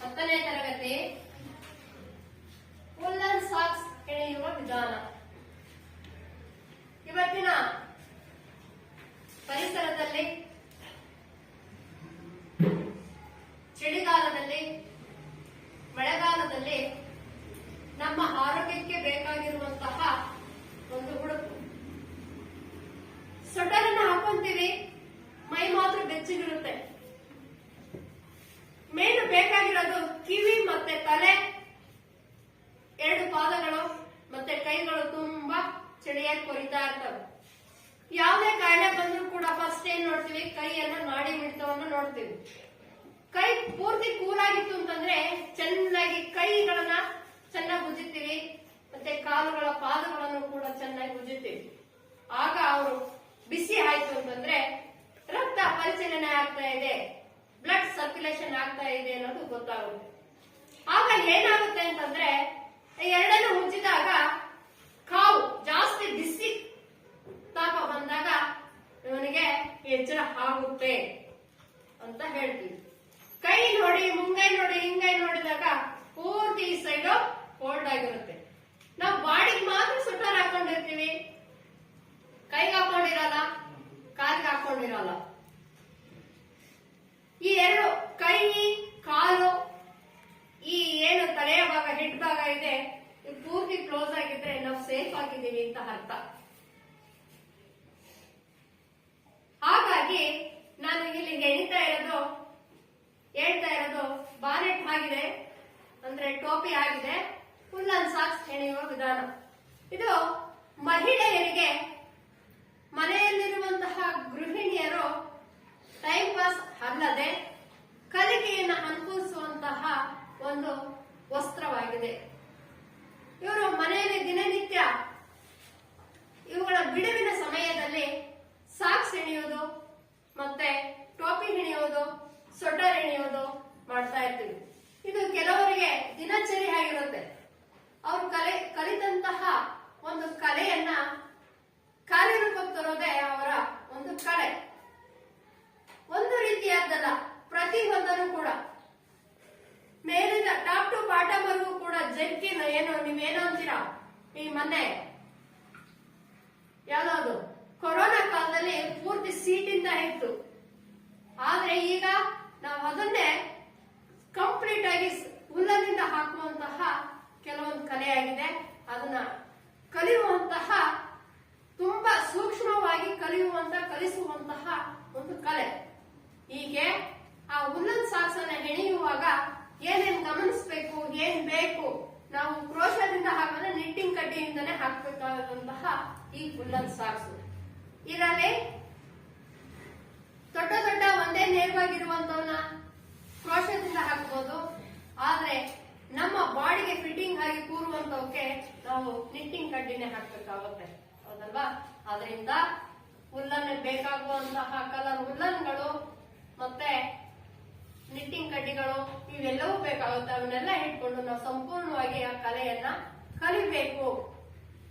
10ನೇ ತರಗತಿ woollen socks ಹೆಣೆಯುವ ವಿಧಾನ. ಇವತ್ತಿನ ಪರಿಸರದಲ್ಲಿ ಚಳಿಗಾಲದಲ್ಲಿ ಮಳೆಗಾಲದಲ್ಲಿ ನಮ್ಮ ಆರೋಗ್ಯಕ್ಕೆ ಬೇಕಾಗಿರುವಂತಹ ಒಂದು ಉಡುಪು. ಸ್ವೆಟರ್ ಅನ್ನು ಹಾಕೊಂತೀವಿ, ಮೈ ಮಾತ್ರ ಬೆಚ್ಚಗಿರುತ್ತೆ. ಮೇನ್ ಬೇಕಾಗಿರೋದು ಕಿವಿ ಮತ್ತೆ ತಲೆ, 2 ಪಾದಗಳು ಮತ್ತೆ ಕೈಗಳು ತುಂಬಾ ಚಳಿಯಾಗಿ ಕೊರಿತಾ ಇರ್ತವೆ. ಯಾವುದೇ ಕಾಯಿಲೆ ಬಂದ್ರೂ ಕೂಡ ಫಸ್ಟ್ ಏನ್ ನೋಡ್ತೀವಿ, ಕೈಯನ್ನ ನಾಡಿ ಮಿಡಿತವನ್ನು ನೋಡ್ತೀವಿ. ಕೈ ಪೂರ್ತಿ ಕೂಲಾಗಿತ್ತು ಅಂತಂದ್ರೆ ಚೆನ್ನಾಗಿ ಕೈಗಳನ್ನ ಚೆನ್ನಾಗಿ ಉಜ್ಜುತ್ತೀವಿ, ಮತ್ತೆ ಕಾಲುಗಳ ಪಾದಗಳನ್ನು ಕೂಡ ಚೆನ್ನಾಗಿ ಉಜ್ಜುತ್ತೀವಿ. ಆಗ ಅವರು ಬಿಸಿ ಆಯ್ತು ಅಂತಂದ್ರೆ ರಕ್ತ ಪರಿಚಲನೆ ಆಗ್ತಾ ಇದೆ, ಬ್ಲಡ್ ಸರ್ಕ್ಯುಲೇಷನ್ ಆಗ್ತಾ ಇದೆ ಅನ್ನೋದು ಗೊತ್ತಾಗುತ್ತೆ. ಆಗ ಏನಾಗುತ್ತೆ ಅಂತಂದ್ರೆ ಎರಡನ್ನು ಉಜ್ಜಿದಾಗ ಕಾವು ಜಾಸ್ತಿ ಬಿಸಿ ತಾಪ ಬಂದಾಗ ಇವನಿಗೆ ಎಚ್ಚರ ಆಗುತ್ತೆ ಅಂತ ಹೇಳ್ತೀವಿ. ಕೈ ನೋಡಿ, ಮುಂಗೈ ನೋಡಿ, ಹಿಂಗೈ ನೋಡಿದಾಗ ಪೂರ್ತಿ ಈ ಸೈಡ್ ಕೋಲ್ಡ್ ಆಗಿರುತ್ತೆ. ನಾವು ಬಾಡಿಗೆ ಮಾತ್ರ ಸ್ವೆಟರ್ ಹಾಕೊಂಡಿರ್ತೀವಿ, ಕೈಗೆ ಹಾಕೊಂಡಿರಲ್ಲ, ಕಾಲಿಗೆ ಹಾಕೊಂಡಿರಲ್ಲ. ಈ 2 ಕೈ ಕಾಲು, ಈ ಏನು ತಲೆಯ ಭಾಗ ಹೆಡ್ ಭಾಗ ಇದೆ, ಪೂರ್ತಿ ಕ್ಲೋಸ್ ಆಗಿದ್ರೆ ನಾವು ಸೇಫ್ ಆಗಿದ್ದೀವಿ ಅಂತ ಅರ್ಥ. ಹಾಗಾಗಿ ನಾನು ಇಲ್ಲಿ ಹೇಳ್ತಾ ಇರೋದು ಬಾನೆಟ್ ಆಗಿದೆ ಅಂದ್ರೆ ಟೋಪಿ ಆಗಿದೆ, ಉಲ್ಲನ್ ಸಾಕ್ಸ್ ಹೆಣೆಯುವ ವಿಧಾನ. ಇದು ಮಹಿಳೆಯರಿಗೆ, ಮನೆಯಲ್ಲಿರುವಂತಹ ಗೃಹಿಣಿಯರು ಟೈಮ್ ಪಾಸ್ ಅಲ್ಲದೆ ಕಲಿಕೆಯನ್ನು ಅನುಕೂಲಿಸುವಂತಹ ಒಂದು ವಸ್ತ್ರವಾಗಿದೆ. ಇವರು ಮನೆಯಲ್ಲಿ ದಿನನಿತ್ಯ ಇವುಗಳ ಬಿಡುವಿನ ಸಮಯದಲ್ಲಿ ಸಾಕ್ಸ್ ಹೆಣೆಯುವುದು ಮತ್ತೆ ಟೋಪಿ ಹೆಣೆಯುವುದು, ಸ್ವೆಟರ್ ಹೆಣೆಯುವುದು ಮಾಡ್ತಾ ಇರ್ತೀವಿ. ಇದು ಕೆಲವರಿಗೆ ದಿನಚರಿ ಆಗಿರುತ್ತೆ. ಅವರು ಕಲಿತಂತಹ ಒಂದು ಕಲೆಯನ್ನ ಕಾರ್ಯರೂಪಕ್ಕೆ ತರೋದೇ ಅವರ ಒಂದು ಕಲೆ. ಒಂದು ರೀತಿಯಾದ್ದಲ್ಲ, ಪ್ರತಿಯೊಂದನ್ನು ಕೂಡ ಮೇಲಿಂದ ಟಾಪ್ ಟು ಬಾಟಮ್ ವರೆಗೂ ಕೂಡ ಜಗ್ಗಿನ ಏನು ನೀವೇನು ಅಂತೀರಾ, ಈ ಮೊನ್ನೆ ಯಾವ್ದು ಕೊರೋನಾ ಕಾಲದಲ್ಲಿ ಪೂರ್ತಿ ಸೀಟಿಂದ ಇತ್ತು. ಆದ್ರೆ ಈಗ ನಾವು ಅದನ್ನೇ ಕಂಪ್ಲೀಟ್ ಆಗಿ ಉಲ್ಲನಿಂದ ಹಾಕುವಂತಹ ಕೆಲವೊಂದು ಕಲೆಯಾಗಿದೆ. ಅದನ್ನ ಕಲಿಯುವಂತಹ ತುಂಬಾ ಸೂಕ್ಷ್ಮವಾಗಿ ಕಲಿಸುವಂತಹ ಒಂದು ಕಲೆ. ಹೀಗೆ ಆ ಉಲ್ಲನ್ ಸಾಕ್ಸ್ ಅನ್ನ ಹೆಣೆಯುವಾಗ ಏನೇನ್ ಗಮನಿಸಬೇಕು, ಏನ್ ಬೇಕು, ನಾವು ಕ್ರೋಶದಿಂದ ಹಾಕಿದ್ರೆ ನಿಟ್ಟಿಂಗ್ ಕಡ್ಡಿಯಿಂದನೇ ಹಾಕಬೇಕಾದಂತಹ ಈ ಉಲ್ಲನ್ ಸಾಕ್ಸ್. ಇದರಲ್ಲಿ ದೊಡ್ಡ ದೊಡ್ಡ ಒಂದೇ ನೇರವಾಗಿರುವಂತವನ್ನ ಕ್ರೋಶದಿಂದ ಹಾಕಬಹುದು. ಆದ್ರೆ ನಮ್ಮ ಬಾಡಿಗೆ ಫಿಟ್ಟಿಂಗ್ ಆಗಿ ಕೂರುವಂತವಕ್ಕೆ ನಾವು ನಿಟ್ಟಿಂಗ್ ಕಡ್ಡಿನೇ ಹಾಕಬೇಕಾಗುತ್ತೆ, ಹೌದಲ್ವಾ? ಅದರಿಂದ ಉಲ್ಲನ್ ಬೇಕಾಗುವಂತಹ ಕಲರ್ ಉಲ್ಲನ್ಗಳು ಮತ್ತೆ ನಿಟ್ಟಿಂಗ್ ಕಡ್ಡಿಗಳು ಇವೆಲ್ಲವೂ ಬೇಕಾಗುತ್ತೆ. ಅವನ್ನೆಲ್ಲ ಇಟ್ಕೊಂಡು ನಾವು ಸಂಪೂರ್ಣವಾಗಿ ಆ ಕಲೆಯನ್ನ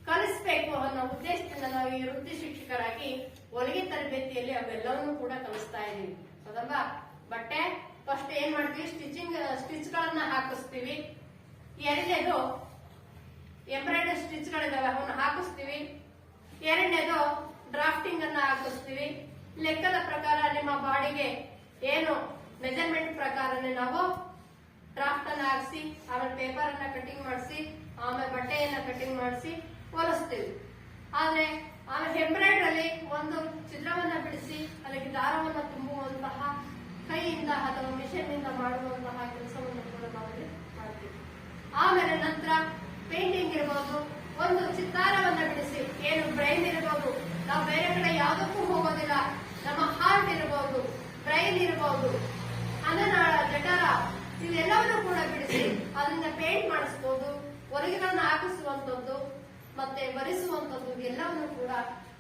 ಕಲಿಸ್ಬೇಕು ಅನ್ನೋ ಉದ್ದೇಶದಿಂದ ನಾವು ಈ ವೃತ್ತಿ ಶಿಕ್ಷಕರಾಗಿ ಹೊಲಿಗೆ ತರಬೇತಿಯಲ್ಲಿ ಅವೆಲ್ಲವನ್ನೂ ಕೂಡ ಕಲಿಸ್ತಾ ಇದೀವಿ, ಹೌದಲ್ವಾ? ಬಟ್ಟೆ ಫಸ್ಟ್ ಏನ್ ಮಾಡ್ತೀವಿ, ಸ್ಟಿಚ್ ಗಳನ್ನ ಹಾಕಿಸ್ತೀವಿ. ಎರಡನೇದು ಎಂಬ್ರಾಯ್ಡರಿ ಸ್ಟಿಚ್ ಗಳಿದಾವೆ, ಅವನ್ನ ಹಾಕಿಸ್ತೀವಿ. ಎರಡನೇದು ಡ್ರಾಫ್ಟಿಂಗ್ ಅನ್ನ ಹಾಕಿಸ್ತೀವಿ. ಲೆಕ್ಕದ ಪ್ರಕಾರ ನಿಮ್ಮ ಬಾಡಿಗೆ ಏನು ಮೆಜರ್ಮೆಂಟ್ ಪ್ರಕಾರನೇ ನಾವು ಡ್ರಾಫ್ಟ್ ಅನ್ನ ಹಾಕಿಸಿ, ಆಮೇಲೆ ಪೇಪರ್ ಅನ್ನ ಕಟಿಂಗ್ ಮಾಡಿಸಿ, ಆಮೇಲೆ ಬಟ್ಟೆಯನ್ನ ಕಟಿಂಗ್ ಮಾಡಿಸಿ ಹೊಲಿಸ್ತೀವಿ. ಆದ್ರೆ ಆಮೇಲೆ ಎಂಬ್ರಾಯ್ಡರಿ ಒಂದು ಚಿತ್ರವನ್ನ ಬಿಡಿಸಿ ಅದಕ್ಕೆ ದಾರವನ್ನ ತುಂಬುವಂತಹ ಕೈಯಿಂದ ಅಥವಾ ಮಿಷನ್ ಇಂದ ಮಾಡುವಂತಹ ಕೆಲಸವನ್ನು ಕೂಡ ನಾವು ಮಾಡ್ತೀವಿ. ಆಮೇಲೆ ನಂತರ ಪೇಂಟಿಂಗ್ ಇರಬಹುದು, ಒಂದು ಚಿತ್ತಾರವನ್ನ ಬಿಡಿಸಿ, ಏನು ಬ್ರೈನ್ ಇರಬಹುದು, ನಾವು ಬೇರೆ ಕಡೆ ಯಾವುದಕ್ಕೂ ಹೋಗೋದಿಲ್ಲ, ನಮ್ಮ ಹಾರ್ಟ್ ಇರಬಹುದು, ಬ್ರೈನ್ ಇರಬಹುದು, ಅನ್ನನಾಳ, ಜಠರ, ಇವೆಲ್ಲವನ್ನೂ ಕೂಡ ಬಿಡಿಸಿ ಅದನ್ನ ಪೇಂಟ್ ಮಾಡಿಸಬಹುದು, ಹೊಲಿಗೆಗಳನ್ನ ಹಾಕಿಸುವಂತದ್ದು ಮತ್ತೆ ಬರೆಸುವಂತದ್ದು ಎಲ್ಲವನ್ನು ಕೂಡ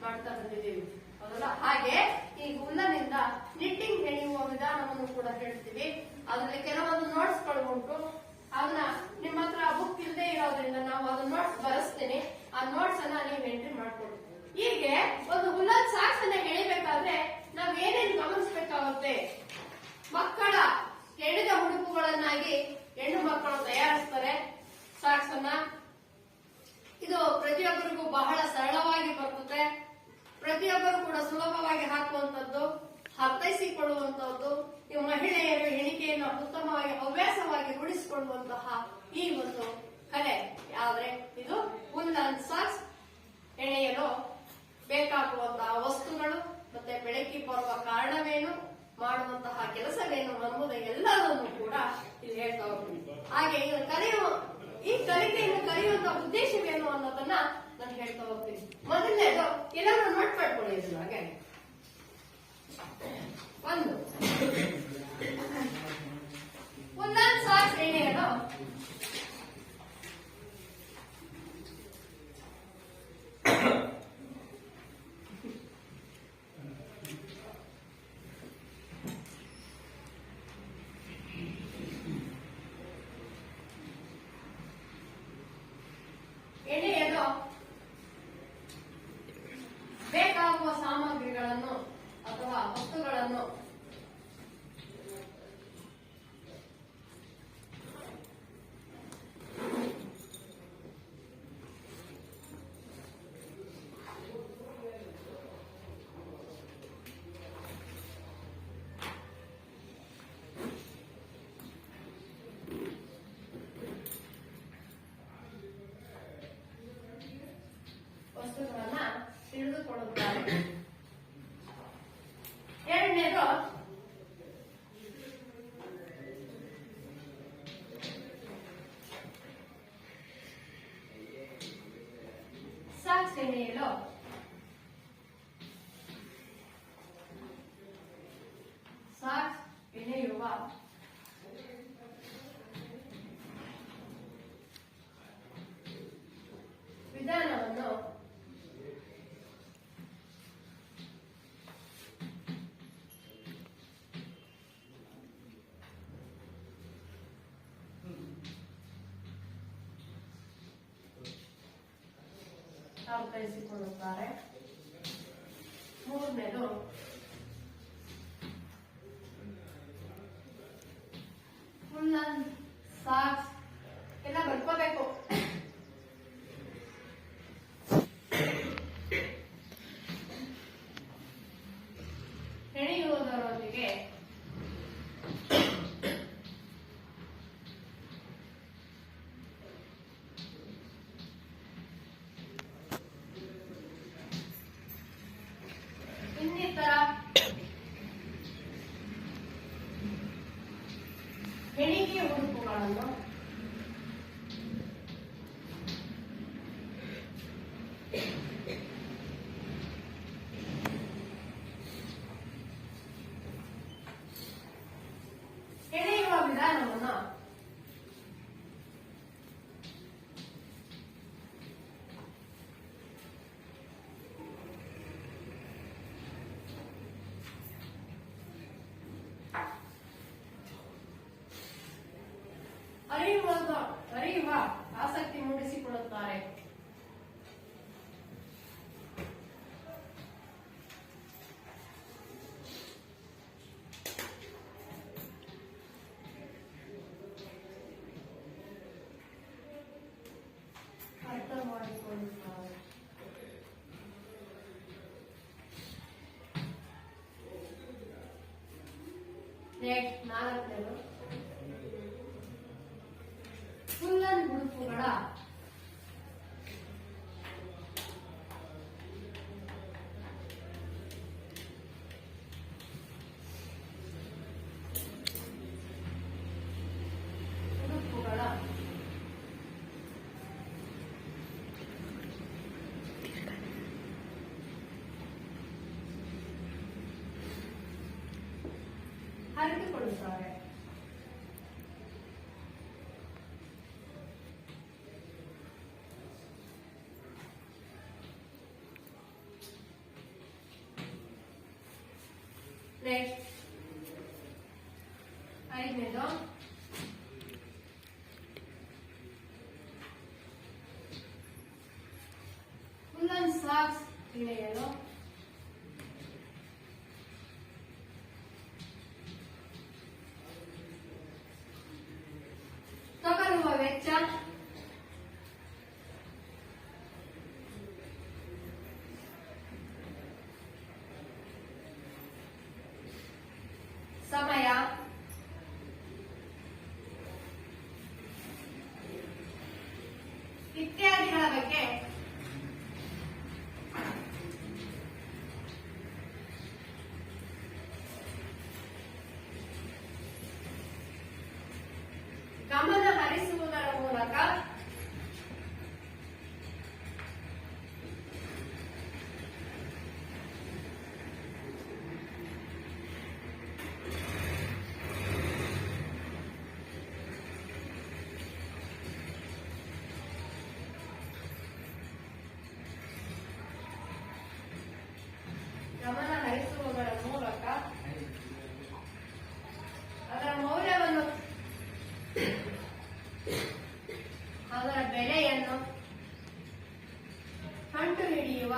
ಮಾಡ್ತಾ ಬಂದಿದ್ದೀವಿ, ಹೌದಲ್ಲ? ಹಾಗೆ ಈ ಉಲ್ಲನಿಂದ ನಿಟ್ಟಿಂಗ್ ಹೆಣೆಯುವ ವಿಧಾನವನ್ನು ಕೂಡ ಹೇಳ್ತೀವಿ. ಅದರಲ್ಲಿ ಕೆಲವೊಂದು ನೋಟ್ಸ್ಗಳು ಉಂಟು, ಅದನ್ನ ನಿಮ್ಮ ಹತ್ರ ಬುಕ್ ಇಲ್ಲದೆ ಇರೋದ್ರಿಂದ ನಾವು ಅದನ್ನ ನೋಟ್ಸ್ ಬರೆಸ್ತೀನಿ, ಆ ನೋಟ್ಸ್ ಅನ್ನ ನೀವು ಎಂಟ್ರಿ ಮಾಡ್ಕೊಡಿ. ಹೀಗೆ ಒಂದು ಉಲ್ಲನ್ ಸಾಕ್ಸ್ ಅನ್ನ ಹೆಣಿಬೇಕಾದ್ರೆ ನಾವ್ ಏನೇನು ಗಮನಿಸಬೇಕಾಗುತ್ತೆ, ಮಕ್ಕಳ ಹೆಣೆದ ಉಡುಪುಗಳನ್ನಾಗಿ ಹೆಣ್ಣು ಮಕ್ಕಳು ತಯಾರಿಸ್ತಾರೆ ಸಾಕ್ಸ್ ಅನ್ನ. ಇದು ಪ್ರತಿಯೊಬ್ಬರಿಗೂ ಬಹಳ ಸರಳವಾಗಿ ಬರ್ತದೆ. ಪ್ರತಿಯೊಬ್ಬರು ಕೂಡ ಸುಲಭವಾಗಿ ಹಾಕುವಂತದ್ದು, ಅರ್ಥೈಸಿಕೊಳ್ಳುವಂತದ್ದು. ಈ ಮಹಿಳೆಯರು ಎಣಿಕೆಯನ್ನು ಉತ್ತಮವಾಗಿ ಹವ್ಯಾಸವಾಗಿ ರೂಢಿಸಿಕೊಳ್ಳುವಂತಹ ಈ ಒಂದು ಕಲೆ. ಆದ್ರೆ ಇದು ಉಲ್ಲನ್ ಸಾಕ್ಸ್ ಎಣೆಯಲು ಬೇಕಾಗುವಂತಹ ವಸ್ತುಗಳು ಮತ್ತೆ ಬೆಳಕಿ ಬರುವ ಕಾರಣವೇನು, ಮಾಡುವಂತಹ ಕೆಲಸವೇನು ಅನ್ನುವುದು ಎಲ್ಲದನ್ನು ಕೂಡ ಇಲ್ಲಿ ಹೇಳ್ತಾ ಹೋಗ್ತೀನಿ. ಹಾಗೆ ಈ ಕಲಿಕೆಯನ್ನು ಕಲಿಯುವಂತಹ ಉದ್ದೇಶವೇನು ಅನ್ನೋದನ್ನ ನಾನು ಹೇಳ್ತಾ ಹೋಗ್ತೀನಿ. ಮೊದಲನೇದು ಎಲ್ಲರೂ ನೋಟ್ ಮಾಡ್ಕೊಳ್ಳಿ. ಹಾಗೆ ಒಂದು ಉಲ್ಲನ್ ಸಾಕ್ಸ್ ಎಣೆಯಲು ಬೇಕಾಗುವ ಸಾಮಗ್ರಿಗಳನ್ನು ಅಥವಾ ವಸ್ತುಗಳನ್ನು ತಿಳಿದುಕೊಳ್ಳುತ್ತಾರೆ. ಎರಡನೇದು ಸಾಕ್ಸ್ ಎಣೆಯಲು ಸಾಕ್ಸ್ ಎಣೆಯುವ ವಿಧಾನವನ್ನು ಅರ್ಥೈಸಿಕೊಳ್ಳುತ್ತಾರೆ. ಮೂರನೇದು ಉಲ್ಲನ್ ಸಾಕ್ಸ್ ಎಲ್ಲ ಬರ್ಕೋಬೇಕು. ಹೆಣೆಯುವುದರೊಂದಿಗೆ ಇನ್ನಿತರ ಹೆಣಿಗೆ ಉಡುಪುಗಳನ್ನು ಹೆಣೆಯುವ ವಿಧಾನವನ್ನು ಅರಿಯುವ ಆಸಕ್ತಿ ಮೂಡಿಸಿಕೊಳ್ಳುತ್ತಾರೆ. ಅರ್ಥ ಮಾಡಿಕೊಳ್ಳುತ್ತಾರೆ. ನಾಲ್ಕನೇದು ಉಲ್ಲನ್ ಉಡುಪುಗಳ ಅರಿತುಕೊಳ್ಳುತ್ತಾರೆ. ನೆಕ್ಸ್ಟ್ ಐದನೇದು ಉಲ್ಲನ್ ಸಾಕ್ಸ್ ಎಳೆಯಲು ಗಮನ ಹರಿಸುವುದರ ಮೂಲಕ ಅದರ ಮೌಲ್ಯವನ್ನು ಅದರ ಬೆಲೆಯನ್ನು ಕಂಡುಹಿಡಿಯುವ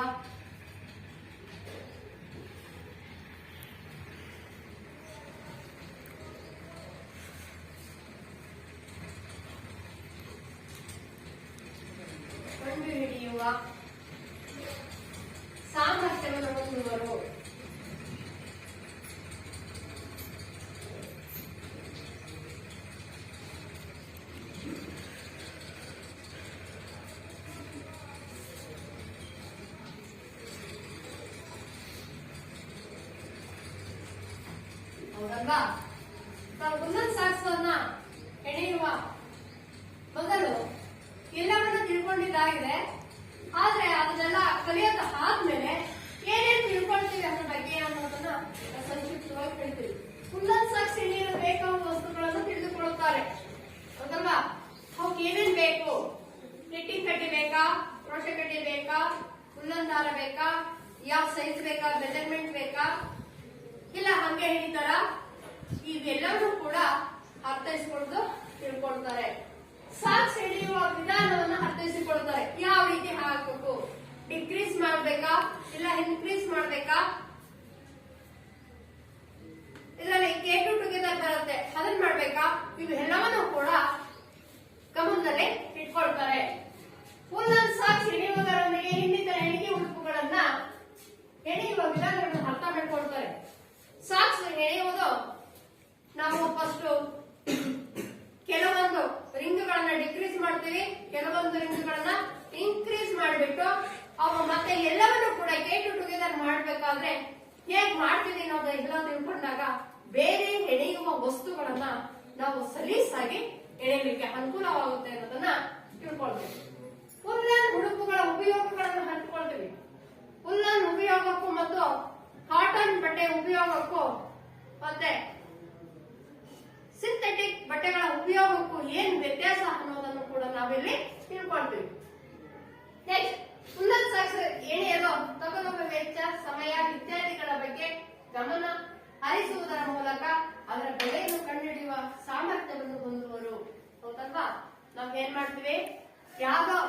ಸಾಮರ್ಥ್ಯವನ್ನು ಹೊಂದುವರು. ಹೌದಲ್ವಾ? ಉಲ್ಲನ್ ಸಾಕ್ಸನ್ನ ಹೆಣೆಯುವ ಮೊದಲು ಎಲ್ಲವನ್ನ ತಿಳ್ಕೊಂಡಿದ್ದಾಗಿದೆ. ಆದ್ರೆ ಅದನ್ನೆಲ್ಲ ಕಲಿಯೋದ ಆದ್ಮೇಲೆ ಏನೇನು ತಿಳ್ಕೊಳ್ತೀವಿ ಅದ್ರ ಬಗ್ಗೆ ಅನ್ನೋದನ್ನ ಸಂಕ್ಷಿಪ್ತವಾಗಿ ಹೇಳ್ತೀವಿ. ಉಲ್ಲನ್ ಸಾಕ್ಸ್ ಹೆಣೆಯಲು ಬೇಕಾಗುವ ವಸ್ತುಗಳನ್ನು ತಿಳಿದುಕೊಳ್ಳುತ್ತಾರೆ. ಹೌದಲ್ವಾ? ಅವಕ್ಕೆ ಏನೇನ್ ಬೇಕು? ನಿಟ್ಟಿಂಗ್ ಕಡ್ಡಿ ಬೇಕಾ, ಕ್ರೋಶೆ ಕಡ್ಡಿ ಬೇಕಾ, ಉಲ್ಲನ್ ದಾರ ಬೇಕಾ, ಯಾವ ಸೈಜ್ ಬೇಕಾ, ಮೆಜರ್ಮೆಂಟ್ ಬೇಕಾ, ಇಲ್ಲ ಹಂಗೆ ಹೇಳಿದಾರ, ಇವೆಲ್ಲವೂ ಕೂಡ ಅರ್ಥೈಸಿಕೊಂಡು ತಿಳ್ಕೊಳ್ತಾರೆ. ಸಾಕ್ಸ್ ಹಿಡಿಯುವ ವಿಧಾನವನ್ನ ಅರ್ಥೈಸಿಕೊಳ್ತಾರೆ. ಯಾವ ರೀತಿ ಹಾಕಬೇಕು, ಡಿಕ್ರೀಸ್ ಮಾಡ್ಬೇಕಾ ಇಲ್ಲ ಇನ್ಕ್ರೀಸ್ ಮಾಡ್ಬೇಕಾ, ಇದರಲ್ಲಿ K to ಟುಗೆದರ್ ಬರುತ್ತೆ, ಅದನ್ನ ಮಾಡ್ಬೇಕಾ, ಇವೆಲ್ಲವನ್ನೂ ಕೂಡ ಗಮನದಲ್ಲಿ ಇಟ್ಕೊಳ್ತಾರೆ. ಉಲ್ಲನ್ ಸಾಕ್ಸ್ ಹಿಡಿಯುವುದರೊಂದಿಗೆ ಇನ್ನಿತರ ಹೆಣಿಗೆ ಉಡುಪುಗಳನ್ನ ಹೆಣೆಯುವ ವಿಧಾನಗಳನ್ನು ಅರ್ಥ ಮಾಡ್ಕೊಳ್ತಾರೆ. ಸಾಕ್ಸ್ ಹೆಣೆಯುವುದು ನಾವು ಫಸ್ಟ್ ಕೆಲವೊಂದು ರಿಂಗ್ಗಳನ್ನ ಡಿಕ್ರೀಸ್ ಮಾಡ್ತೀವಿ, ಕೆಲವೊಂದು ರಿಂಗ್ಗಳನ್ನ ಇನ್ಕ್ರೀಸ್ ಮಾಡಿಬಿಟ್ಟು ಅವು ಮತ್ತೆ ಎಲ್ಲವನ್ನೂ ಕೂಡ K to ಟುಗೆದರ್ ಮಾಡ್ಬೇಕಾದ್ರೆ ಹೇಗ್ ಮಾಡ್ತೀವಿ ಅನ್ನೋದು ಎಲ್ಲ ತಿಳ್ಕೊಂಡಾಗ ಬೇರೆ ಹೆಣೆಯುವ ವಸ್ತುಗಳನ್ನ ನಾವು ಸಲೀಸಾಗಿ ಎಳೆಯಲಿಕ್ಕೆ ಅನುಕೂಲವಾಗುತ್ತೆ ಅನ್ನೋದನ್ನ ತಿಳ್ಕೊಳ್ತೀವಿ. ಉಲ್ಲನ್ ಉಡುಪುಗಳ ಉಪಯೋಗಗಳನ್ನು ಹಂಚಿಕೊಳ್ತೀವಿ. ಉಲ್ಲನ್ ಉಪಯೋಗಕ್ಕೂ ಮತ್ತು ಕಾಟನ್ ಬಟ್ಟೆ ಉಪಯೋಗಕ್ಕೂ ಮತ್ತೆ ಸಿಂಥೆಟಿಕ್ ಬಟ್ಟೆಗಳ ಉಪಯೋಗಕ್ಕೂ ಏನ್ ವ್ಯತ್ಯಾಸ ಅನ್ನೋದನ್ನು ಕೂಡ ನಾವಿಲ್ಲಿ ತಿಳ್ಕೊಳ್ತೀವಿ. ನೆಕ್ಸ್ಟ್, ಉಲ್ಲನ್ ಸಾಕ್ಸ್ ಹೆಣೆಯಲು ತಗುಲುವ ವೆಚ್ಚ, ಸಮಯ ಇತ್ಯಾದಿಗಳ ಬಗ್ಗೆ ಗಮನ ಹರಿಸುವುದರ ಮೂಲಕ ಅದರ ಬೆಲೆಯನ್ನು ಕಂಡುಹಿಡಿಯುವ ಸಾಮರ್ಥ್ಯವನ್ನು ಹೊಂದುವರು. ಹೌದಲ್ವಾ? ನಾವ್ ಏನ್ ಮಾಡ್ತೀವಿ, ಯಾವ್ದೋ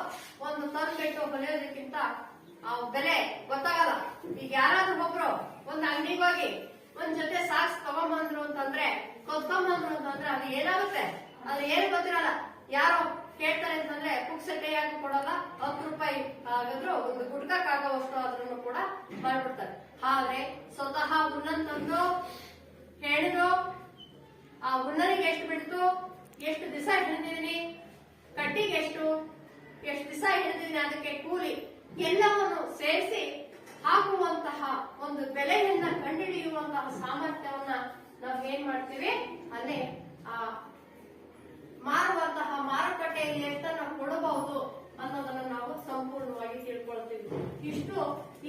ಒಂದು ತಂದ್ಬಿಟ್ಟು ಹೊಲಿಯೋದಕ್ಕಿಂತ ಆ ಬೆಲೆ ಗೊತ್ತಾಗಲ್ಲ. ಈಗ ಯಾರಾದ್ರೂ ಒಬ್ರು ಒಂದ್ ಅಂಗಡಿಗೆ ಹೋಗಿ ಒಂದ್ ಜೊತೆ ಸಾಕ್ಸ್ ತಗೊಂಬಂದ್ರು ಅಂತಂದ್ರೆ ಕೊತ್ಕೊಂಬಂದ್ರು ಅಂತಂದ್ರೆ ಅದು ಏನಾಗುತ್ತೆ, ಅದು ಏನು ಗೊತ್ತಿರಲ್ಲ. ಯಾರೋ ಕೇಳ್ತಾರೆ ಅಂತಂದ್ರೆ ಪುಕ್ಸಟ್ಟೆ ಯಾಕೆ ಕೊಡಲ್ಲ, 10 ರೂಪಾಯಿ ಆಗಿದ್ರು ಒಂದು ಗುಡ್ಕಕ್ಕಾಗೋವಷ್ಟು ಆದ್ರೂ ಕೂಡ ಮಾಡ್ಬಿಡ್ತಾರೆ. ಆದ್ರೆ ಸ್ವತಃ ಉಲ್ಲನ್ ತಂದು ಹೇಳಿದ್ರು, ಆ ಉಲ್ಲನಿಗೆ ಎಷ್ಟು ಬಿಡ್ತು, ಎಷ್ಟು ದಿವಸ ಹಿಡಿದಿದೀನಿ, ಕಟ್ಟಿಗೆ ಎಷ್ಟು ದಿವಸ ಹಿಡಿದಿದೀನಿ, ಅದಕ್ಕೆ ಕೂಲಿ ಎಲ್ಲವನ್ನು ಸೇರಿಸಿ ಹಾಕುವಂತಹ ಒಂದು ಬೆಲೆಯನ್ನ ಕಂಡುಹಿಡಿಯುವಂತಹ ಸಾಮರ್ಥ್ಯವನ್ನ ನಾವ್ ಏನ್ ಮಾಡ್ತೀವಿ, ಅಲ್ಲೇ ಆ ಮಾರುವಂತಹ ಮಾರುಕಟ್ಟೆಯಲ್ಲಿ ಎಷ್ಟನ್ನ ಕೊಡಬಹುದು ಅನ್ನೋದನ್ನ ನಾವು ಸಂಪೂರ್ಣವಾಗಿ ತಿಳ್ಕೊಳ್ತೀವಿ. ಇಷ್ಟು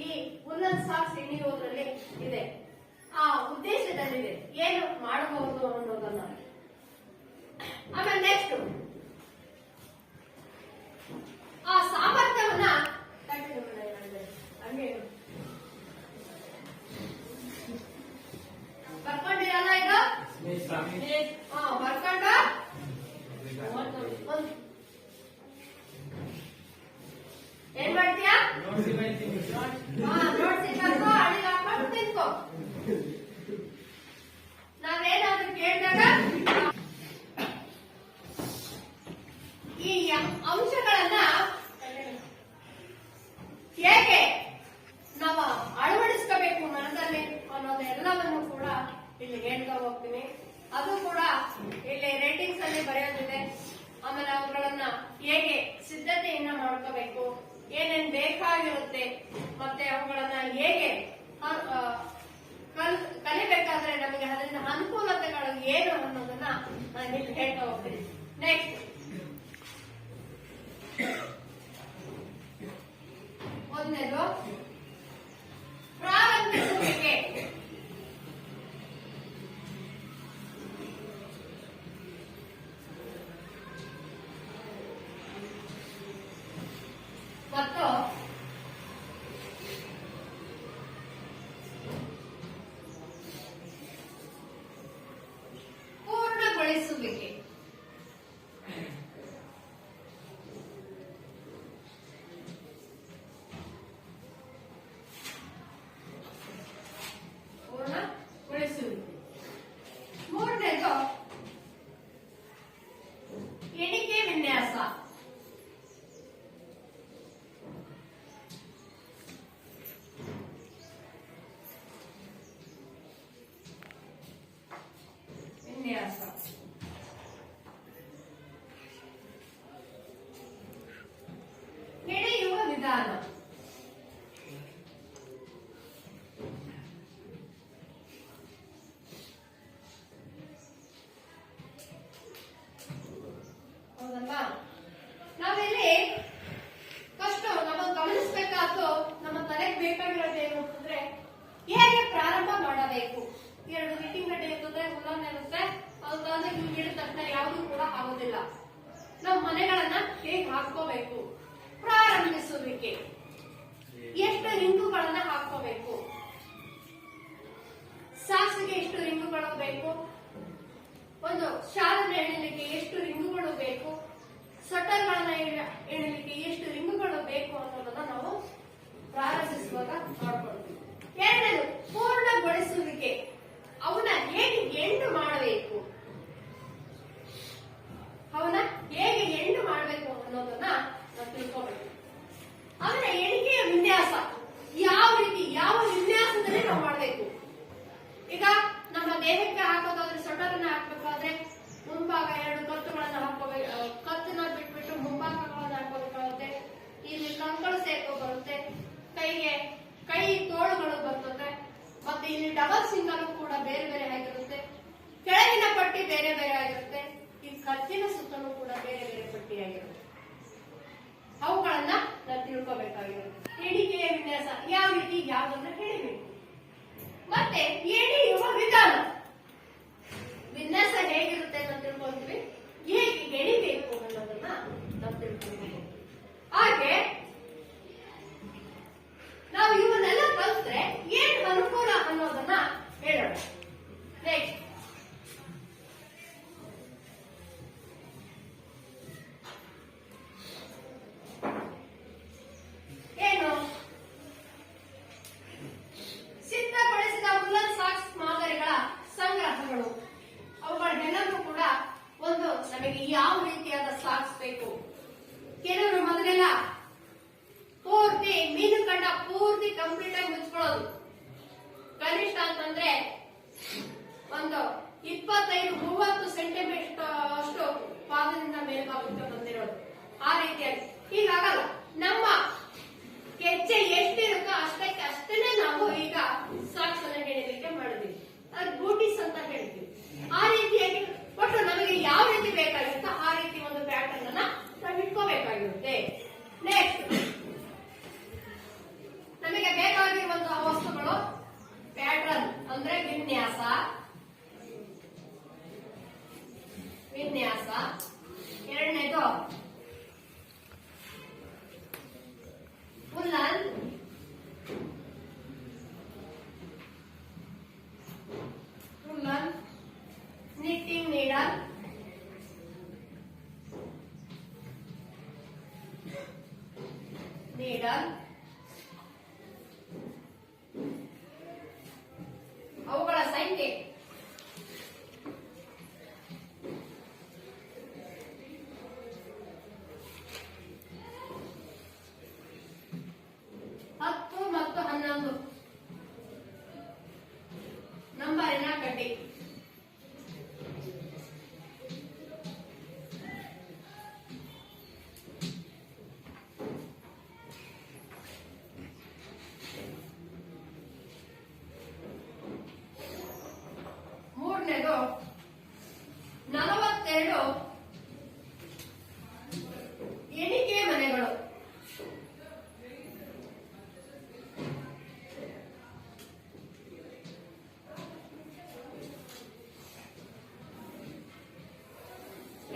ಈ ಉಲ್ಲನ್ ಸಾಕ್ಸ್ ಹೆಣೆಯುವುದರಲ್ಲಿ ಇದೆ, ಆ ಉದ್ದೇಶದಲ್ಲಿದೆ, ಏನು ಮಾಡಬಹುದು ಅನ್ನೋದನ್ನ. ಆಮೇಲೆ ನೆಕ್ಸ್ಟ್ ಆ ಸಾಮರ್ಥ್ಯವನ್ನ ಹಂಗೆ ಬರ್ಕೊಂಡಿರಲ್ಲ ಇದು ಬರ್ಕೊಂಡ ಏನ್ ಮಾಡ್ತೀಯಾ, ನೋಡ್ಸಿ ಬರ್ಕೋ, ಅಡಿಗೆ ಹಾಕೊಂಡು ತಿನ್ಕೋ. ನಾವೇನಾದ್ರೂ ಕೇಳಿದಾಗ ಈ ಅಂಶಗಳನ್ನ ಹೇಗೆ ನಾವು ಅಳವಡಿಸ್ಕೋಬೇಕು ಮನದಲ್ಲಿ ಅನ್ನೋದೆಲ್ಲವನ್ನು ಕೂಡ ಇಲ್ಲಿ ಹೇಳ್ತಾ ಹೋಗ್ತೀನಿ. ಅದು ಕೂಡ ಇಲ್ಲಿ ರೇಟಿಂಗ್ಸ್ ಅಲ್ಲಿ ಬರೆಯೋದಿದೆ. ಆಮೇಲೆ ಅವುಗಳನ್ನ ಹೇಗೆ ಸಿದ್ಧತೆಯನ್ನ ಮಾಡ್ಕೋಬೇಕು, ಏನೇನ್ ಬೇಕಾಗಿರುತ್ತೆ, ಮತ್ತೆ ಅವುಗಳನ್ನ ಹೇಗೆ ಕಲಿಬೇಕಾದ್ರೆ ನಮಗೆ ಅದರಿಂದ ಅನುಕೂಲತೆಗಳು ಏನು ಅನ್ನೋದನ್ನ ನಾನು ಇಲ್ಲಿ ಹೇಳ್ತಾ ಹೋಗ್ತೀನಿ. ನೆಕ್ಸ್ಟ್ ಒಂದನೇದು ಪ್ರಾರಂಭಿಸುವಿಕೆ. ಮತ್ತು ಪೂರ್ಣಗೊಳಿಸುವಿಕೆ. ಪೂರ್ಣಗೊಳಿಸುವಿಕೆ. ಮೂರನೇದು ಎಣಿಕೆ ವಿನ್ಯಾಸ. ಎಳೆಯುವ ವಿಧಾನ. ಹೌದಲ್ವಾ? ನಾವಿಲ್ಲಿ ಫಸ್ಟ್ ನಾವು ಗಮನಿಸಬೇಕಾದ್ದು ನಮ್ಮ ತಲೆಗೆ ಬೇಕಾಗಿರೋದೇನು ಅಂತಂದ್ರೆ ಹೇಗೆ ಪ್ರಾರಂಭ ಮಾಡಬೇಕು. ಎರಡು ಹಿಟ್ಟಿಂಗ್ ಗಡ್ಡೆ ಇರ್ತದೆ, ಉಲ್ಲನ್ ಇರುತ್ತೆ, ಅದನ್ನ ಹಿಡಿದ ತಕ್ಷಣ ಯಾವುದು ಕೂಡ ಆಗೋದಿಲ್ಲ. ನಾವು ಮನೆಗಳನ್ನ ಹೇಗೆ ಹಾಕೋಬೇಕು, ಪ್ರಾರಂಭಿಸುವಿಕೆ, ಎಷ್ಟು ರಿಂಗುಗಳನ್ನ ಹಾಕೋಬೇಕು, ಸಾಕ್ಸ್ಗೆ ಎಷ್ಟು ರಿಂಗುಗಳು ಬೇಕು, ಒಂದು ಶಾಲನ್ನ ಎಣಿಲಿಕ್ಕೆ ಎಷ್ಟು ರಿಂಗುಗಳು ಬೇಕು, ಸ್ವೆಟರ್ಗಳನ್ನ ಎಣಿಲಿಕ್ಕೆ ಎಷ್ಟು ರಿಂಗುಗಳು ಬೇಕು ಅನ್ನೋದನ್ನ ನಾವು ಪ್ರಾರಂಭಿಸುವಾಗ ಮಾಡ್ಕೊಳ್ತೀವಿ. ಎರಡನೇದು ಪೂರ್ಣಗೊಳಿಸುವಿಕೆ. ಅವನ್ನ ಹೇಗೆ ಎಂಡ್ ಮಾಡಬೇಕು, ಅವನ್ನ ಹೇಗೆ ಎಂಡ್ ಮಾಡಬೇಕು ಅನ್ನೋದನ್ನ ನಾವು ತಿಳ್ಕೋಬೇಕು. ಆಮೇಲೆ ಎಣಿಕೆಯ ವಿನ್ಯಾಸ, ಯಾವ ರೀತಿ ಯಾವ ವಿನ್ಯಾಸದಲ್ಲಿ ನಾವು ಮಾಡಬೇಕು. ಈಗ ನಮ್ಮ ದೇಹಕ್ಕೆ ಹಾಕೋದಾದ್ರೆ ಸ್ವೆಟರ್ನ ಹಾಕ್ಬೇಕಾದ್ರೆ ಮುಂಭಾಗ ಎರಡು ಕತ್ತುಗಳನ್ನ ಹಾಕೋಬೇಕು, ಕತ್ತನ್ನ ಬಿಟ್ಬಿಟ್ಟು ಮುಂಭಾಗಗಳನ್ನ ಹಾಕೋಬೇಕಾಗುತ್ತೆ. ಇಲ್ಲಿ ಕಂಕಳು ಸೇರ್ಕೊ ಬರುತ್ತೆ, ಕೈಗೆ ಕೈ ತೋಳುಗಳು ಬರ್ತದೆ, ಮತ್ತೆ ಇಲ್ಲಿ ಡಬಲ್ ಸಿಂಗಲ್ ಕೂಡ ಬೇರೆ ಬೇರೆ ಆಗಿರುತ್ತೆ, ಕೆಳಗಿನ ಪಟ್ಟಿ ಬೇರೆ ಬೇರೆ ಆಗಿರುತ್ತೆ, ಈ ಕತ್ತಿನ ಸುತ್ತಲೂ ಕೂಡ ಬೇರೆ ಬೇರೆ ಪಟ್ಟಿ ಆಗಿರುತ್ತೆ. ಅವುಗಳನ್ನ ನಾವು ತಿಳ್ಕೋಬೇಕಾಗಿರುತ್ತೆ. ಎಣಿಕೆಯ ವಿನ್ಯಾಸ ಯಾವ ರೀತಿ ಯಾವ್ದನ್ನ ಹೇಳಿಬೇಕು. ಮತ್ತೆ ಎಣಿಯುವ ವಿಧಾನ, ವಿನ್ಯಾಸ ಹೇಗಿರುತ್ತೆ ಅಂತ ತಿಳ್ಕೊಂಡ್ವಿ, ಹೇಗೆ ಎಣಿಬೇಕು ಅನ್ನೋದನ್ನ ನಾವು ತಿಳ್ಕೊಳ್ಬೇಕು. ಹಾಗೆ ನಾವು ಇವನ್ನೆಲ್ಲ ಕಲಿತ್ರೆ ಏನ್ ಅನುಕೂಲ ಅನ್ನೋದನ್ನ ಹೇಳೋಣ. ನೆಕ್ಸ್ಟ್ ಏನು, ಸಿದ್ಧಪಡಿಸಿದ ಉಲ್ಲನ್ ಸಾಕ್ಸ್ ಮಾದರಿಗಳ ಸಂಗ್ರಹಗಳು. ಅವುಗಳನ್ನೆಲ್ಲವೂ ಕೂಡ ಒಂದು ನಮಗೆ ಯಾವ ರೀತಿಯಾದ ಸಾಕ್ಸ್ ಬೇಕು. ಕೆಲವರು ಮೊದಲೆಲ್ಲ ಪೂರ್ತಿ ಮೀನುಕಂಡ ಪೂರ್ತಿ ಕಂಪ್ಲೀಟ್ ಆಗಿ ಮುಚ್ಕೊಳ್ಳೋದು, ಕನಿಷ್ಠ ಅಂತಂದ್ರೆ ಒಂದು 25-30 ಸೆಂಟಿಮೀಟರ್ ಅಷ್ಟು ಪಾದದಿಂದ ಮೇಲ್ಭಾಗಕ್ಕೆ ಬಂದಿರೋದು. ಆ ರೀತಿಯಾಗಿ ಹೀಗಾಗಲ್ಲ, ನಮ್ಮ ಹೆಜ್ಜೆ ಎಷ್ಟಿರುತ್ತೋ ಅಷ್ಟೇನೆ ನಾವು ಈಗ ಸಾಕ್ಸ್ ಅನ್ನ ಹೇಳಲಿಕ್ಕೆ ಮಾಡಿದ್ವಿ. ಅದು ಬೂಟೀಸ್ ಅಂತ ಹೇಳ್ತೀವಿ. ಆ ರೀತಿಯಾಗಿ ಒಟ್ಟು ನಮಗೆ ಯಾವ ರೀತಿ ಬೇಕಾಗಿರುತ್ತೋ ಆ ರೀತಿ ಒಂದು ಪ್ಯಾಟರ್ನ್ ಅನ್ನ ನಾವು ಇಟ್ಕೋಬೇಕಾಗಿರುತ್ತೆ. ನೆಕ್ಸ್ಟ್ ನಮಗೆ ಬೇಕಾಗಿರುವಂತಹ ವಸ್ತುಗಳು ಪ್ಯಾಟರ್ನ್ ಅಂದ್ರೆ ವಿನ್ಯಾಸ. ಎರಡನೇದು ಉಲ್ಲನ್, ನಿಟ್ಟಿಂಗ್ ನೀಡಲ್, ಅವುಗಳ ಸಂಖ್ಯೆ 10 ಮತ್ತು 11 ನಂಬರಿನ ಕಡ್ಡಿ. ಮೂರನೇದು 42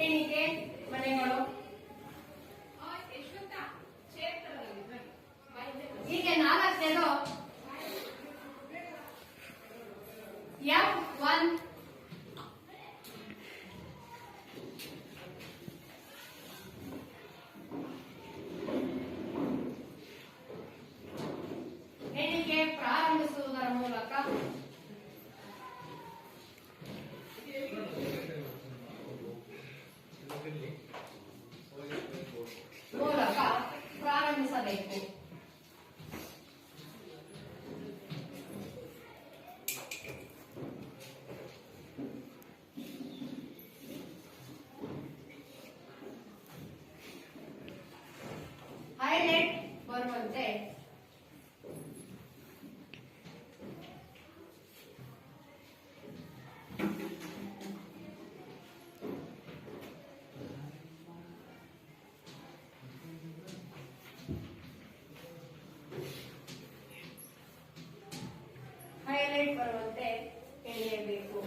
ಎಣಿಕೆ ಮನೆಗಳು ಹೀಗೆ ನಾಲ್ಕನೇದು F1 ಎಣಿಕೆ ಪ್ರಾರಂಭಿಸುವುದರ ಮೂಲಕ ಪ್ರಾರಂಭಿಸಬೇಕು. ಹೈಲೈಟ್ ಬರುವಂತೆ ಬರುವಂತೆ ಎಳೆಯಬೇಕು.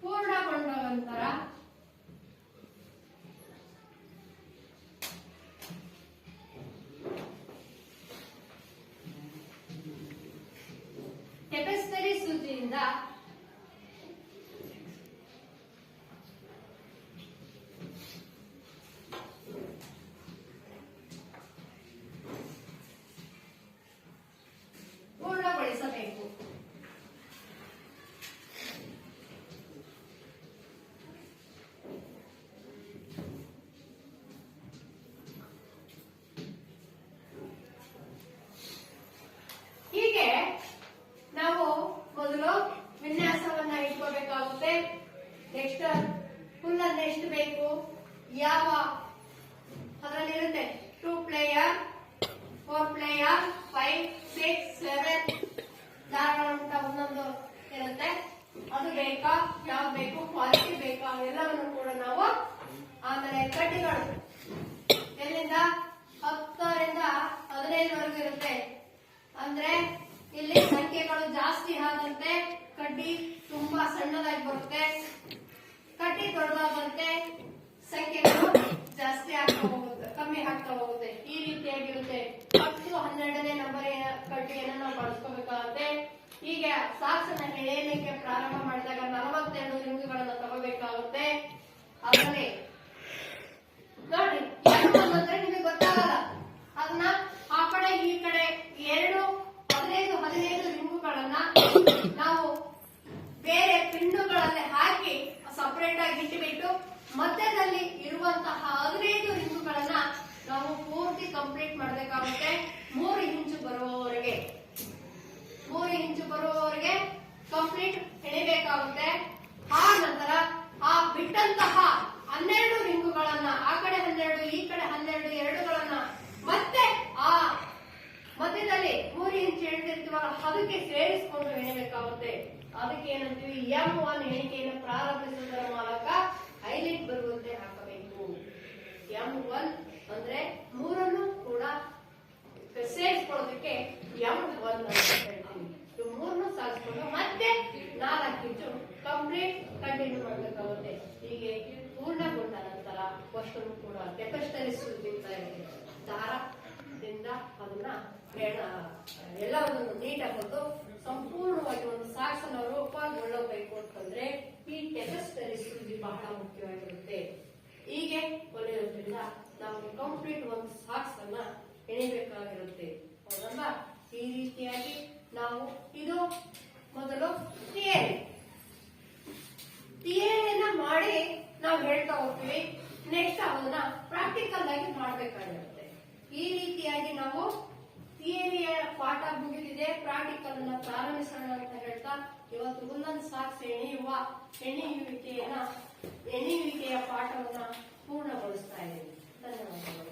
ಪೂರ್ಣಗೊಂಡ ನಂತರ ಟೆಪೆಸ್ಟರಿ ಸೂಜಿಯಿಂದ ಪೂರ್ಣಗೊಳಿಸಬೇಕು. ಹೀಗೆ ನಾವು ಮೊದಲು ವಿನ್ಯಾಸವನ್ನ ಇಟ್ಕೋಬೇಕಾಗುತ್ತೆ. ನೆಕ್ಸ್ಟ್ ಹುಲ್ಲನ್ನು ಎಷ್ಟು ಬೇಕು, ಯಾವ ಅದರಲ್ಲಿರುತ್ತೆ 2 ಪ್ಲೇಯರ್ 4 ಪ್ಲೇಯರ್ 5 6 7 ದಾರಗಳಂತ ಒಂದೊಂದು ಇರುತ್ತೆ. ಅದು ಬೇಕಾ, ಯಾವ್ದು ಬೇಕು, ಕ್ವಾಲಿಟಿ ಬೇಕಾ, ಎಲ್ಲವನ್ನು ಕೂಡ ನಾವು ಆಮೇಲೆ ಕಡ್ಡಿಗಳು ಎಲ್ಲಿಂದ 10 ರಿಂದ 15 ಇರುತ್ತೆ. ಅಂದ್ರೆ ಇಲ್ಲಿ ಸಂಖ್ಯೆಗಳು ಜಾಸ್ತಿ ಆದಂತೆ ಕಡ್ಡಿ ತುಂಬಾ ಸಣ್ಣದಾಗಿ ಬರುತ್ತೆ, ಕಡ್ಡಿ ದೊಡ್ಡದಾದಂತೆ ಸಂಖ್ಯೆಗಳು ಜಾಸ್ತಿ ಆಗ್ತಾ ಹೋಗುತ್ತೆ, ಕಮ್ಮಿ ಆಗ್ತಾ ಹೋಗುತ್ತೆ. ಈ ರೀತಿಯಾಗಿರುತ್ತೆ. 10 12ನೇ ನಂಬರ್ ಕಡ್ಡಿಯನ್ನು ನಾವು ಬಳಸ್ಕೋಬೇಕಾಗುತ್ತೆ. ಈಗ ಸಾಕ್ಸ್ ಅನ್ನ ಎಳೆಯಲಿಕ್ಕೆ ಪ್ರಾರಂಭ ಮಾಡಿದಾಗ 42 ರಿಂಗ್ಗಳನ್ನು ತಗೋಬೇಕಾಗುತ್ತೆ. ಅದರಲ್ಲಿ ನೋಡಿ ಅಂದ್ರೆ ನಿಮಗೆ ಗೊತ್ತಾಗಲ್ಲ, ಅದನ್ನ ಆ ಕಡೆ ಈ ಕಡೆ 15 ರಿಂಗುಗಳನ್ನ ನಾವು ಬೇರೆ ಪಿನ್ನುಗಳಲ್ಲಿ ಹಾಕಿ ಸಪರೇಟ್ ಆಗಿ ಇಟ್ಟುಬಿಟ್ಟು ಮಧ್ಯದಲ್ಲಿ ಇರುವಂತಹ 15 ರಿಂಗುಗಳನ್ನ ನಾವು ಪೂರ್ತಿ ಕಂಪ್ಲೀಟ್ ಮಾಡಬೇಕಾಗುತ್ತೆ. 3 ಇಂಚು ಬರುವವರೆಗೆ 3 ಇಂಚು ಬರುವವರೆಗೆ ಕಂಪ್ಲೀಟ್ ಎಣಿಬೇಕಾಗುತ್ತೆ. ಆ ನಂತರ ಆ ಬಿಟ್ಟಂತಹ 12 ರಿಂಗುಗಳನ್ನ ಆ ಕಡೆ 12 ಈ ಕಡೆ 12 ಎರಡುಗಳನ್ನ ಮತ್ತೆ ಆ ಮಧ್ಯದಲ್ಲಿ 3 ಇಂಚು ಎಣಿತಿರ್ತೀವಲ್ಲ ಅದಕ್ಕೆ ಸೇರಿಸಿಕೊಂಡು ಎಣಿಬೇಕಾಗುತ್ತೆ. ಅದಕ್ಕೆ ಏನಂತೀವಿ M1 ಎಣಿಕೆಯನ್ನು ಪ್ರಾರಂಭಿಸುವುದರ ಮೂಲಕ ಹೈಲೈಟ್ ಬರುವಂತೆ ಹಾಕಬೇಕು. M1 ಅಂದ್ರೆ 3 ಕೂಡ ಸೇರಿಸ್ಕೊಳ್ಳೋದಕ್ಕೆ M1 ಅಂತ ಹೇಳ್ತೀವಿ. ಇವು 3 ಸಾಧಿಸ್ಕೊಂಡು ಮತ್ತೆ 4 ಇಂಚು ಕಂಪ್ಲೀಟ್ ಕಂಟಿನ್ಯೂ ಮಾಡಬೇಕಾಗುತ್ತೆ. ಹೀಗೆ ಪೂರ್ಣಗೊಂಡ ನಂತರ ಅಷ್ಟನ್ನು ಕೂಡ ಟೆಪೆಸ್ಟರಿ ಸೂಜಿಯಿಂದ ದಾರದಿಂದ ಅದನ್ನ ಎಲ್ಲವನ್ನು ನೀಟಾಗಿ ಹೊತ್ತು ಸಂಪೂರ್ಣವಾಗಿ ಒಂದು ಸಾಕ್ಸನ್ನ ರೂಪಗೊಳ್ಳಬೇಕು ಅಂತಂದ್ರೆ ಈ ಟೆಪೆಸ್ಟರಿ ಸೂಜಿ ಬಹಳ ಮುಖ್ಯವಾಗಿರುತ್ತೆ. ಹೀಗೆ ಹೊಲಿಯೋದ್ರಿಂದ ನಾವು ಕಂಪ್ಲೀಟ್ ಒಂದು ಸಾಕ್ಸ್ ಅನ್ನ ಎಣಿಬೇಕಾಗಿರುತ್ತೆ. ಹೌದಲ್ವಾ? ಈ ರೀತಿಯಾಗಿ ನಾವು ಇದು ಮೊದಲು ಥಿಯರಿಯನ್ನ ಮಾಡಿ ನಾವು ಹೇಳ್ತಾ ಹೋಗ್ತೀವಿ. ನೆಕ್ಸ್ಟ್ ಅದನ್ನ ಪ್ರಾಕ್ಟಿಕಲ್ ಆಗಿ ಮಾಡ್ಬೇಕಾಗಿರುತ್ತೆ. ಈ ರೀತಿಯಾಗಿ ನಾವು ಥಿಯರಿಯ ಪಾಠ ಮುಗಿದಿದೆ, ಪ್ರಾಕ್ಟಿಕಲ್ ಅನ್ನ ಪ್ರಾರಂಭಿಸೋಣ ಅಂತ ಹೇಳ್ತಾ ಇವತ್ತು ಹುಲ್ಲನ್ ಸಾಕ್ಸ್ ಎಣಿಯುವಿಕೆಯ ಪಾಠವನ್ನ ಪೂರ್ಣಗೊಳಿಸ್ತಾ ಇದ್ದೀವಿ. ಧನ್ಯವಾದಗಳು.